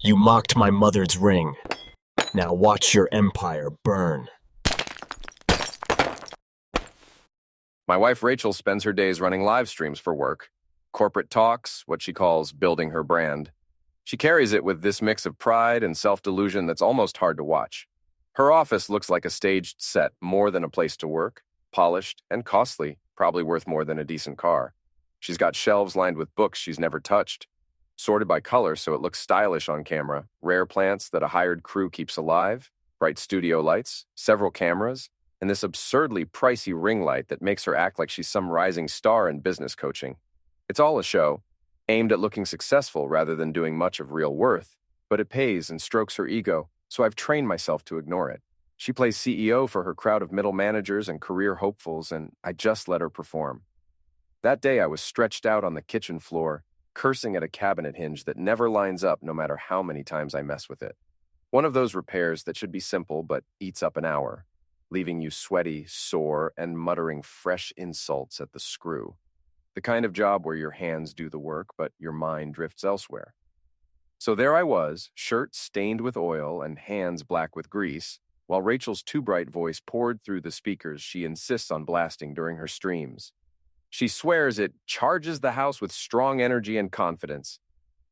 You mocked my mother's ring. Now watch your empire burn. My wife Rachel spends her days running live streams for work. Corporate talks, what she calls building her brand. She carries it with this mix of pride and self-delusion that's almost hard to watch. Her office looks like a staged set, more than a place to work, polished and costly, probably worth more than a decent car. She's got shelves lined with books she's never touched, sorted by color so it looks stylish on camera, rare plants that a hired crew keeps alive, bright studio lights, several cameras, and this absurdly pricey ring light that makes her act like she's some rising star in business coaching. It's all a show, aimed at looking successful rather than doing much of real worth, but it pays and strokes her ego, so I've trained myself to ignore it. She plays CEO for her crowd of middle managers and career hopefuls, and I just let her perform. That day I was stretched out on the kitchen floor, cursing at a cabinet hinge that never lines up no matter how many times I mess with it. One of those repairs that should be simple but eats up an hour, leaving you sweaty, sore, and muttering fresh insults at the screw. The kind of job where your hands do the work, but your mind drifts elsewhere. So there I was, shirt stained with oil and hands black with grease, while Rachel's too bright voice poured through the speakers she insists on blasting during her streams. She swears it charges the house with strong energy and confidence.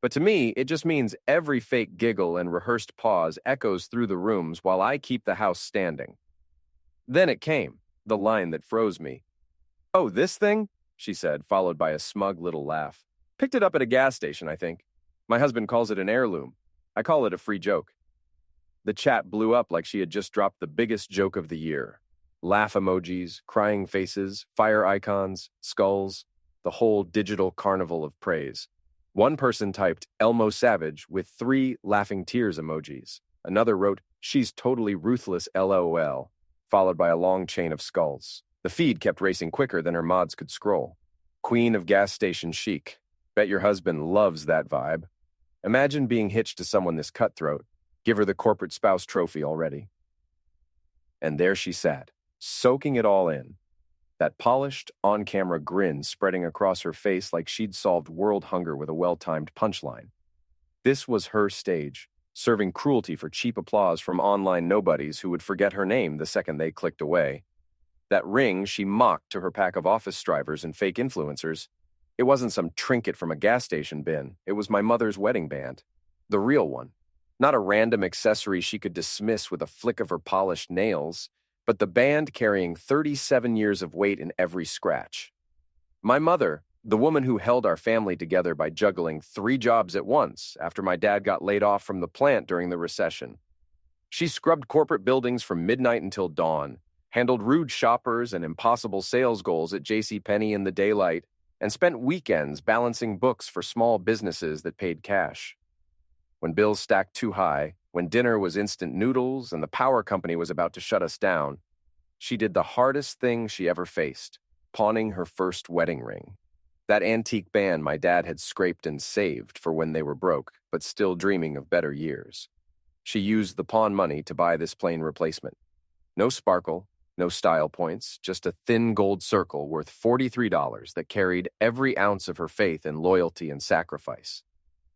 But to me, it just means every fake giggle and rehearsed pause echoes through the rooms while I keep the house standing. Then it came, the line that froze me. "Oh, this thing?" she said, followed by a smug little laugh. "Picked it up at a gas station, I think. My husband calls it an heirloom. I call it a free joke." The chat blew up like she had just dropped the biggest joke of the year. Laugh emojis, crying faces, fire icons, skulls, the whole digital carnival of praise. One person typed Elmo Savage with 3 laughing tears emojis. Another wrote, "She's totally ruthless LOL," followed by a long chain of skulls. The feed kept racing quicker than her mods could scroll. Queen of gas station chic. Bet your husband loves that vibe. Imagine being hitched to someone this cutthroat. Give her the corporate spouse trophy already. And there she sat, soaking it all in. That polished, on-camera grin spreading across her face like she'd solved world hunger with a well-timed punchline. This was her stage, serving cruelty for cheap applause from online nobodies who would forget her name the second they clicked away. That ring she mocked to her pack of office strivers and fake influencers. It wasn't some trinket from a gas station bin. It was my mother's wedding band. The real one. Not a random accessory she could dismiss with a flick of her polished nails, but the band carrying 37 years of weight in every scratch. My mother, the woman who held our family together by juggling 3 jobs at once after my dad got laid off from the plant during the recession. She scrubbed corporate buildings from midnight until dawn, handled rude shoppers and impossible sales goals at JCPenney in the daylight, and spent weekends balancing books for small businesses that paid cash. When bills stacked too high, when dinner was instant noodles and the power company was about to shut us down, she did the hardest thing she ever faced, pawning her first wedding ring. That antique band my dad had scraped and saved for when they were broke, but still dreaming of better years. She used the pawn money to buy this plain replacement. No sparkle, no style points, just a thin gold circle worth $43 that carried every ounce of her faith in loyalty and sacrifice.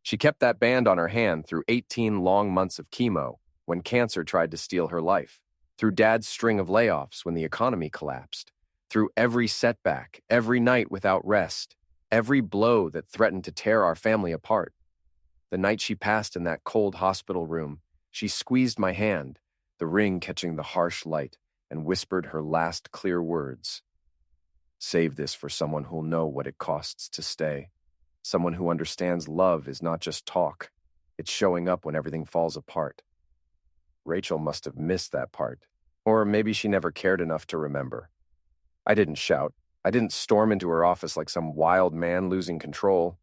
She kept that band on her hand through 18 long months of chemo when cancer tried to steal her life, through Dad's string of layoffs when the economy collapsed, through every setback, every night without rest, every blow that threatened to tear our family apart. The night she passed in that cold hospital room, she squeezed my hand, the ring catching the harsh light, and whispered her last clear words. "Save this for someone who'll know what it costs to stay. Someone who understands love is not just talk. It's showing up when everything falls apart." Rachel must have missed that part. Or maybe she never cared enough to remember. I didn't shout. I didn't storm into her office like some wild man losing control.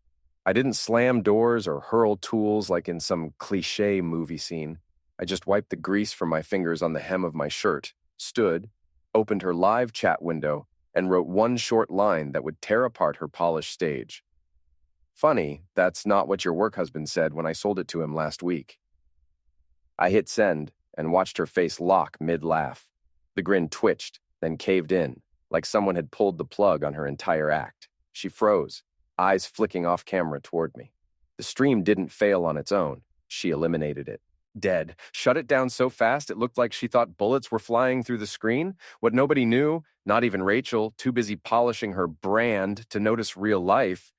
I didn't slam doors or hurl tools like in some cliché movie scene. I just wiped the grease from my fingers on the hem of my shirt, stood, opened her live chat window, and wrote one short line that would tear apart her polished stage. "Funny, that's not what your work husband said when I sold it to him last week." I hit send and watched her face lock mid-laugh. The grin twitched, then caved in, like someone had pulled the plug on her entire act. She froze, eyes flicking off camera toward me. The stream didn't fail on its own. She eliminated it. Dead. Shut it down so fast it looked like she thought bullets were flying through the screen. What nobody knew, not even Rachel, too busy polishing her brand to notice real life,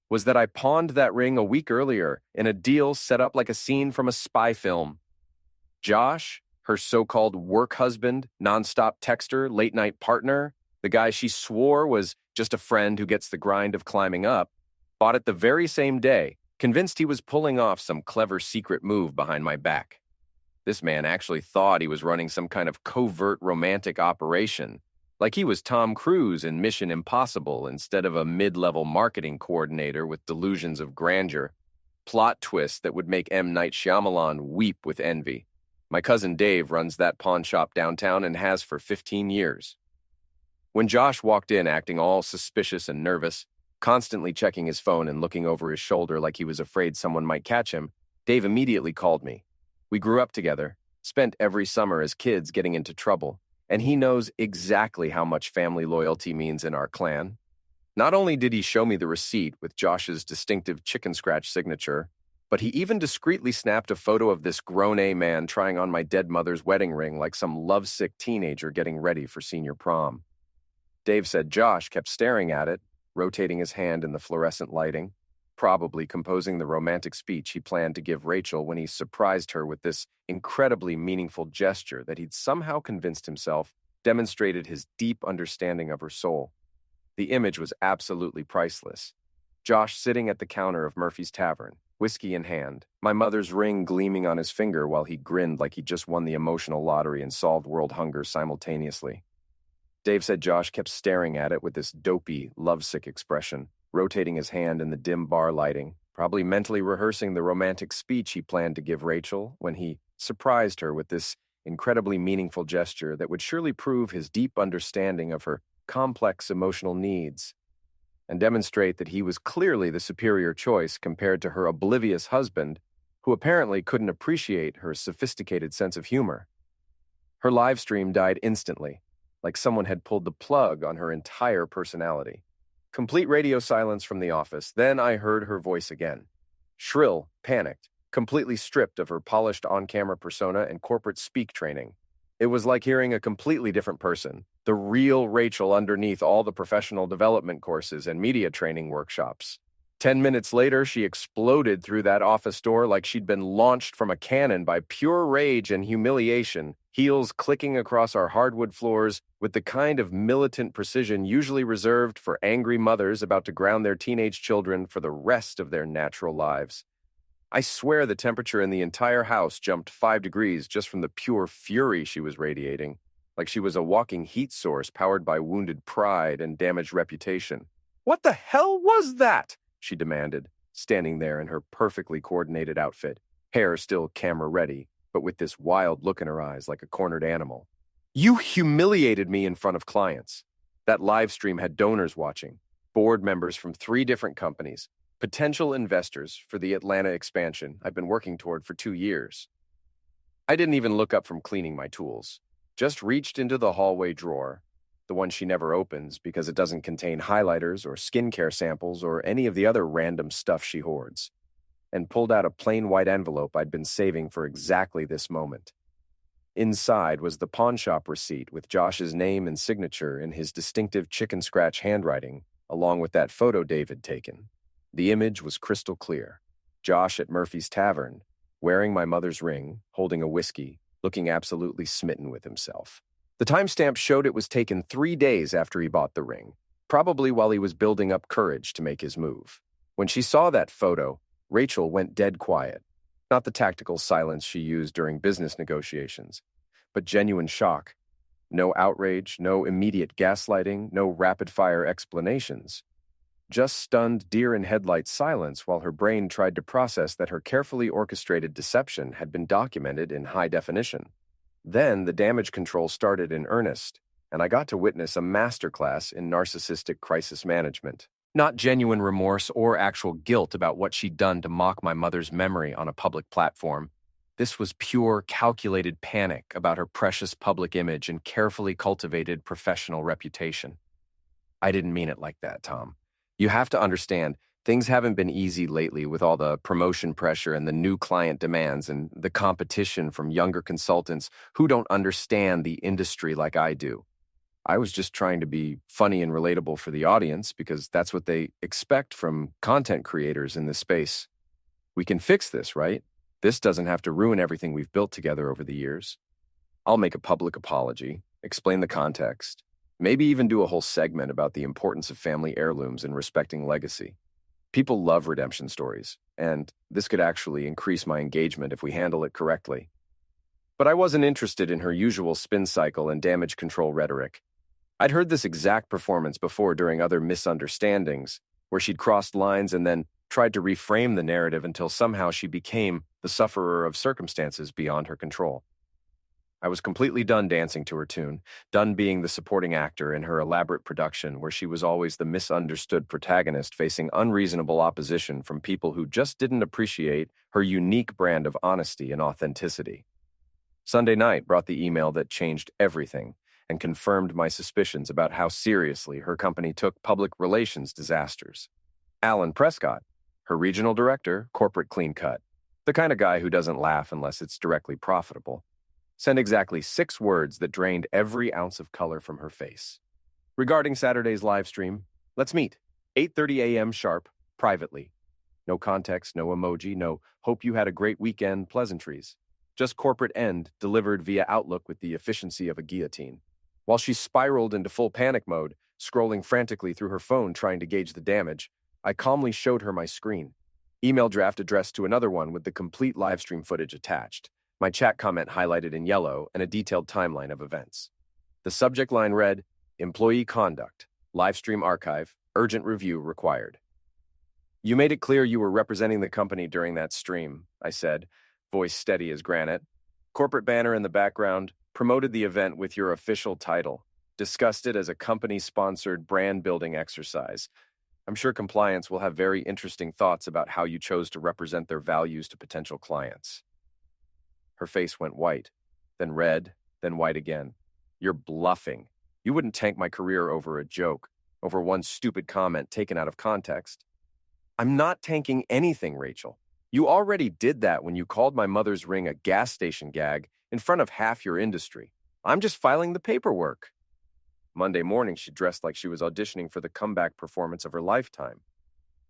was that I pawned that ring a week earlier in a deal set up like a scene from a spy film. Josh, her so-called work husband, nonstop texter, late-night partner, the guy she swore was just a friend who gets the grind of climbing up, bought it the very same day, convinced he was pulling off some clever secret move behind my back. This man actually thought he was running some kind of covert romantic operation, like he was Tom Cruise in Mission Impossible instead of a mid-level marketing coordinator with delusions of grandeur. Plot twist that would make M. Night Shyamalan weep with envy. My cousin Dave runs that pawn shop downtown and has for 15 years. When Josh walked in acting all suspicious and nervous, constantly checking his phone and looking over his shoulder like he was afraid someone might catch him, Dave immediately called me. We grew up together, spent every summer as kids getting into trouble, and he knows exactly how much family loyalty means in our clan. Not only did he show me the receipt with Josh's distinctive chicken scratch signature, but he even discreetly snapped a photo of this grown-A man trying on my dead mother's wedding ring like some lovesick teenager getting ready for senior prom. Dave said Josh kept staring at it, rotating his hand in the fluorescent lighting, probably composing the romantic speech he planned to give Rachel when he surprised her with this incredibly meaningful gesture that he'd somehow convinced himself demonstrated his deep understanding of her soul. The image was absolutely priceless. Josh sitting at the counter of Murphy's Tavern, whiskey in hand, my mother's ring gleaming on his finger while he grinned like he just won the emotional lottery and solved world hunger simultaneously. Dave said Josh kept staring at it with this dopey, lovesick expression, rotating his hand in the dim bar lighting, probably mentally rehearsing the romantic speech he planned to give Rachel when he surprised her with this incredibly meaningful gesture that would surely prove his deep understanding of her complex emotional needs and demonstrate that he was clearly the superior choice compared to her oblivious husband, who apparently couldn't appreciate her sophisticated sense of humor. Her live stream died instantly, like someone had pulled the plug on her entire personality. Complete radio silence from the office. Then I heard her voice again. Shrill, panicked, completely stripped of her polished on-camera persona and corporate speak training. It was like hearing a completely different person, the real Rachel underneath all the professional development courses and media training workshops. 10 minutes later, she exploded through that office door like she'd been launched from a cannon by pure rage and humiliation, heels clicking across our hardwood floors with the kind of militant precision usually reserved for angry mothers about to ground their teenage children for the rest of their natural lives. I swear the temperature in the entire house jumped 5 degrees just from the pure fury she was radiating, like she was a walking heat source powered by wounded pride and damaged reputation. "What the hell was that?" she demanded, standing there in her perfectly coordinated outfit, hair still camera-ready, but with this wild look in her eyes like a cornered animal. "You humiliated me in front of clients." That live stream had donors watching, board members from 3 different companies, potential investors for the Atlanta expansion I've been working toward for 2 years. I didn't even look up from cleaning my tools, just reached into the hallway drawer, the one she never opens because it doesn't contain highlighters or skincare samples or any of the other random stuff she hoards, and pulled out a plain white envelope I'd been saving for exactly this moment. Inside was the pawn shop receipt with Josh's name and signature in his distinctive chicken scratch handwriting, along with that photo Dave had taken. The image was crystal clear. Josh at Murphy's Tavern, wearing my mother's ring, holding a whiskey, looking absolutely smitten with himself. The timestamp showed it was taken 3 days after he bought the ring, probably while he was building up courage to make his move. When she saw that photo, Rachel went dead quiet. Not the tactical silence she used during business negotiations, but genuine shock. No outrage, no immediate gaslighting, no rapid-fire explanations. Just stunned deer-in-headlights silence while her brain tried to process that her carefully orchestrated deception had been documented in high definition. Then the damage control started in earnest, and I got to witness a masterclass in narcissistic crisis management. Not genuine remorse or actual guilt about what she'd done to mock my mother's memory on a public platform. This was pure, calculated panic about her precious public image and carefully cultivated professional reputation. I didn't mean it like that, Tom. You have to understand, Things haven't been easy lately with all the promotion pressure and the new client demands and the competition from younger consultants who don't understand the industry like I do. I was just trying to be funny and relatable for the audience because that's what they expect from content creators in this space. We can fix this, right? This doesn't have to ruin everything we've built together over the years. I'll make a public apology, explain the context, maybe even do a whole segment about the importance of family heirlooms and respecting legacy. People love redemption stories, and this could actually increase my engagement if we handle it correctly. But I wasn't interested in her usual spin cycle and damage control rhetoric. I'd heard this exact performance before during other misunderstandings, where she'd crossed lines and then tried to reframe the narrative until somehow she became the sufferer of circumstances beyond her control. I was completely done dancing to her tune, done being the supporting actor in her elaborate production where she was always the misunderstood protagonist facing unreasonable opposition from people who just didn't appreciate her unique brand of honesty and authenticity. Sunday night brought the email that changed everything and confirmed my suspicions about how seriously her company took public relations disasters. Alan Prescott, her regional director, corporate clean cut, the kind of guy who doesn't laugh unless it's directly profitable, sent exactly 6 words that drained every ounce of color from her face. Regarding Saturday's live stream, let's meet, 8:30 a.m. sharp, privately. No context, no emoji, no hope you had a great weekend pleasantries. Just corporate end delivered via Outlook with the efficiency of a guillotine. While she spiraled into full panic mode, scrolling frantically through her phone trying to gauge the damage, I calmly showed her my screen. Email draft addressed to another one with the complete livestream footage attached. My chat comment highlighted in yellow and a detailed timeline of events. The subject line read, Employee Conduct, Livestream Archive, Urgent Review Required. You made it clear you were representing the company during that stream, I said, voice steady as granite. Corporate banner in the background, promoted the event with your official title, discussed it as a company-sponsored brand-building exercise. I'm sure compliance will have very interesting thoughts about how you chose to represent their values to potential clients. Her face went white, then red, then white again. You're bluffing. You wouldn't tank my career over a joke, over one stupid comment taken out of context. I'm not tanking anything, Rachel. You already did that when you called my mother's ring a gas station gag in front of half your industry. I'm just filing the paperwork. Monday morning, she dressed like she was auditioning for the comeback performance of her lifetime.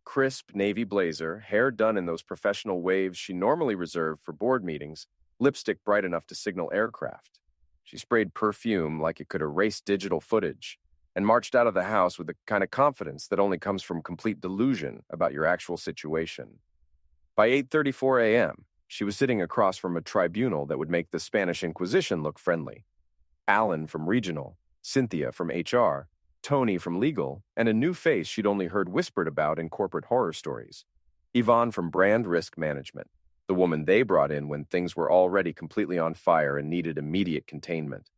Crisp navy blazer, hair done in those professional waves she normally reserved for board meetings, lipstick bright enough to signal aircraft. She sprayed perfume like it could erase digital footage and marched out of the house with the kind of confidence that only comes from complete delusion about your actual situation. By 8:34 a.m., she was sitting across from a tribunal that would make the Spanish Inquisition look friendly. Alan from Regional, Cynthia from HR, Tony from Legal, and a new face she'd only heard whispered about in corporate horror stories. Yvonne from Brand Risk Management, the woman they brought in when things were already completely on fire and needed immediate containment.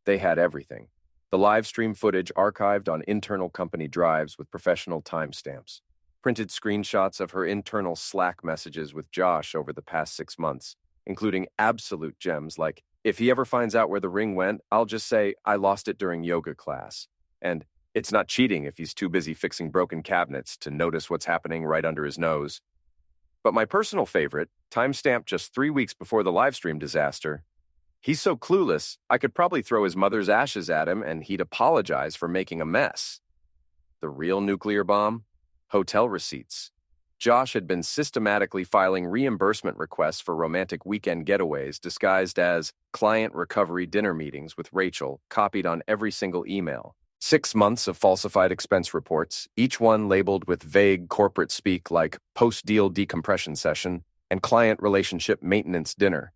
They had everything. The live stream footage archived on internal company drives with professional timestamps. Printed screenshots of her internal Slack messages with Josh over the past 6 months, including absolute gems like, if he ever finds out where the ring went, I'll just say, I lost it during yoga class. And it's not cheating if he's too busy fixing broken cabinets to notice what's happening right under his nose. But my personal favorite, timestamped just 3 weeks before the livestream disaster, he's so clueless, I could probably throw his mother's ashes at him and he'd apologize for making a mess. The real nuclear bomb? Hotel receipts. Josh had been systematically filing reimbursement requests for romantic weekend getaways disguised as client recovery dinner meetings with Rachel, copied on every single email. 6 months of falsified expense reports, each one labeled with vague corporate speak like post-deal decompression session and client relationship maintenance dinner.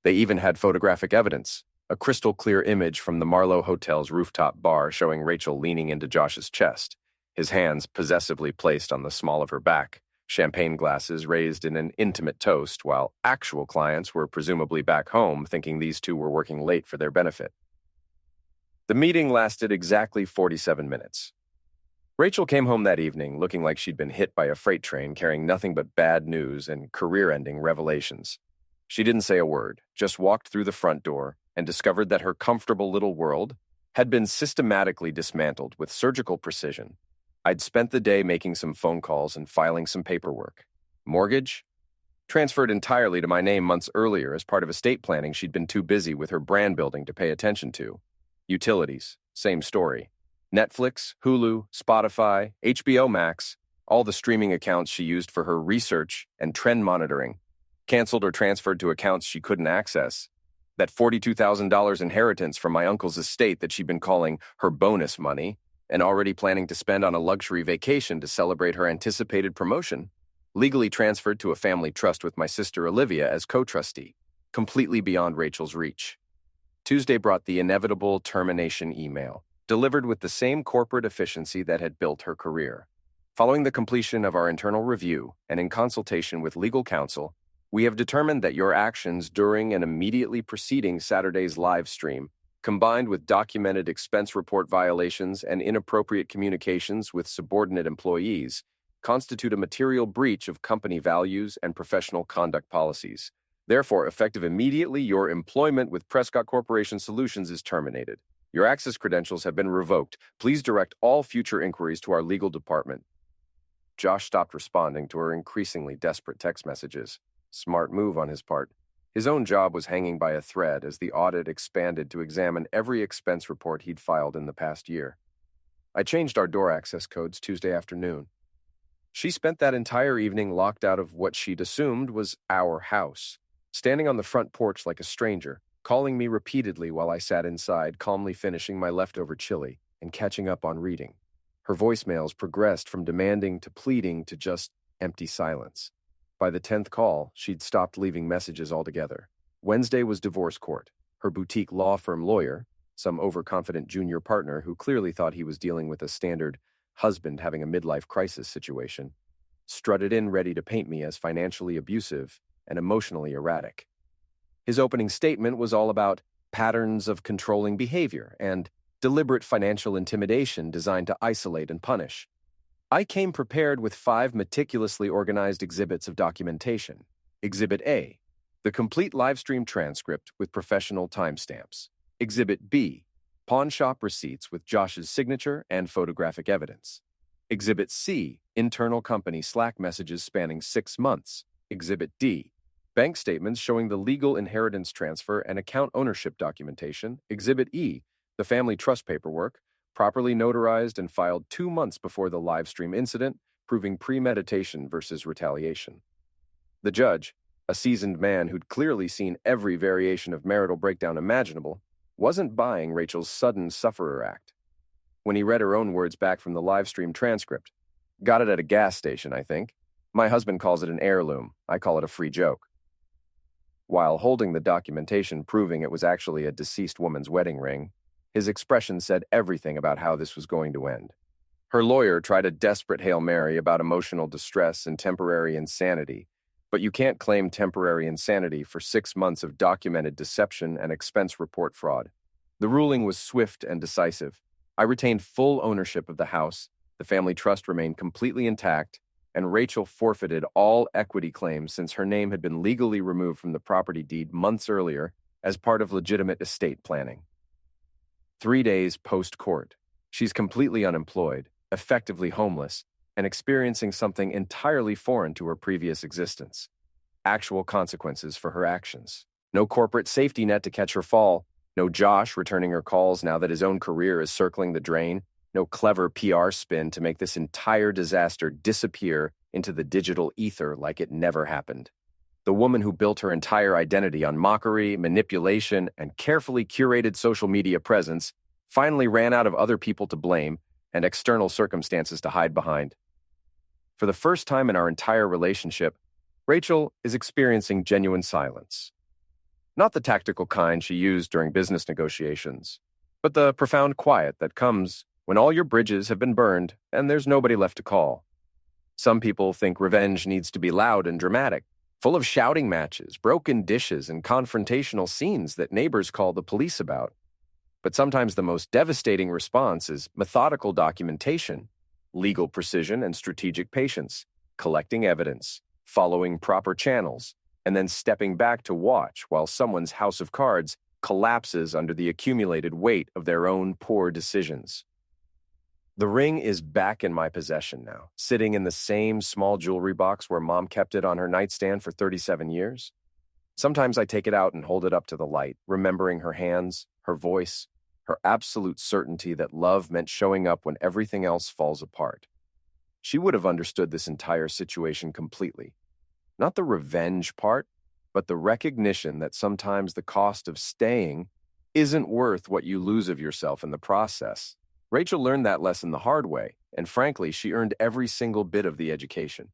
They even had photographic evidence, a crystal-clear image from the Marlowe Hotel's rooftop bar showing Rachel leaning into Josh's chest, his hands possessively placed on the small of her back, champagne glasses raised in an intimate toast, while actual clients were presumably back home thinking these two were working late for their benefit. The meeting lasted exactly 47 minutes. Rachel came home that evening looking like she'd been hit by a freight train carrying nothing but bad news and career-ending revelations. She didn't say a word, just walked through the front door and discovered that her comfortable little world had been systematically dismantled with surgical precision. I'd spent the day making some phone calls and filing some paperwork. Mortgage? Transferred entirely to my name months earlier as part of estate planning she'd been too busy with her brand building to pay attention to. Utilities, same story. Netflix, Hulu, Spotify, HBO Max, all the streaming accounts she used for her research and trend monitoring, canceled or transferred to accounts she couldn't access. That $42,000 inheritance from my uncle's estate that she'd been calling her bonus money and already planning to spend on a luxury vacation to celebrate her anticipated promotion, legally transferred to a family trust with my sister Olivia as co-trustee, completely beyond Rachel's reach. Tuesday brought the inevitable termination email, delivered with the same corporate efficiency that had built her career. Following the completion of our internal review and in consultation with legal counsel, we have determined that your actions during and immediately preceding Saturday's live stream, combined with documented expense report violations and inappropriate communications with subordinate employees, constitute a material breach of company values and professional conduct policies. Therefore, effective immediately, your employment with Prescott Corporation Solutions is terminated. Your access credentials have been revoked. Please direct all future inquiries to our legal department. Josh stopped responding to her increasingly desperate text messages. Smart move on his part. His own job was hanging by a thread as the audit expanded to examine every expense report he'd filed in the past year. I changed our door access codes Tuesday afternoon. She spent that entire evening locked out of what she'd assumed was our house, standing on the front porch like a stranger, calling me repeatedly while I sat inside, calmly finishing my leftover chili and catching up on reading. Her voicemails progressed from demanding to pleading to just empty silence. By the 10th call, she'd stopped leaving messages altogether. Wednesday was divorce court. Her boutique law firm lawyer, some overconfident junior partner who clearly thought he was dealing with a standard husband having a midlife crisis situation, strutted in ready to paint me as financially abusive and emotionally erratic. His opening statement was all about patterns of controlling behavior and deliberate financial intimidation designed to isolate and punish. I came prepared with 5 meticulously organized exhibits of documentation. Exhibit A, the complete livestream transcript with professional timestamps. Exhibit B, pawn shop receipts with Josh's signature and photographic evidence. Exhibit C, internal company Slack messages spanning 6 months. Exhibit D, bank statements showing the legal inheritance transfer and account ownership documentation. Exhibit E, the family trust paperwork, properly notarized and filed 2 months before the live stream incident, proving premeditation versus retaliation. The judge, a seasoned man who'd clearly seen every variation of marital breakdown imaginable, wasn't buying Rachel's sudden sufferer act. When he read her own words back from the live stream transcript, got it at a gas station, I think. My husband calls it an heirloom. I call it a free joke. While holding the documentation proving it was actually a deceased woman's wedding ring, his expression said everything about how this was going to end. Her lawyer tried a desperate Hail Mary about emotional distress and temporary insanity, but you can't claim temporary insanity for 6 months of documented deception and expense report fraud. The ruling was swift and decisive. I retained full ownership of the house, the family trust remained completely intact, and Rachel forfeited all equity claims since her name had been legally removed from the property deed months earlier as part of legitimate estate planning. 3 days post-court, she's completely unemployed, effectively homeless, and experiencing something entirely foreign to her previous existence. Actual consequences for her actions. No corporate safety net to catch her fall. No Josh returning her calls now that his own career is circling the drain. No clever PR spin to make this entire disaster disappear into the digital ether like it never happened. The woman who built her entire identity on mockery, manipulation, and carefully curated social media presence finally ran out of other people to blame and external circumstances to hide behind. For the first time in our entire relationship, Rachel is experiencing genuine silence. Not the tactical kind she used during business negotiations, but the profound quiet that comes when all your bridges have been burned and there's nobody left to call. Some people think revenge needs to be loud and dramatic, full of shouting matches, broken dishes, and confrontational scenes that neighbors call the police about. But sometimes the most devastating response is methodical documentation, legal precision and strategic patience, collecting evidence, following proper channels, and then stepping back to watch while someone's house of cards collapses under the accumulated weight of their own poor decisions. The ring is back in my possession now, sitting in the same small jewelry box where Mom kept it on her nightstand for 37 years. Sometimes I take it out and hold it up to the light, remembering her hands, her voice, her absolute certainty that love meant showing up when everything else falls apart. She would have understood this entire situation completely. Not the revenge part, but the recognition that sometimes the cost of staying isn't worth what you lose of yourself in the process. Rachel learned that lesson the hard way, and frankly, she earned every single bit of the education.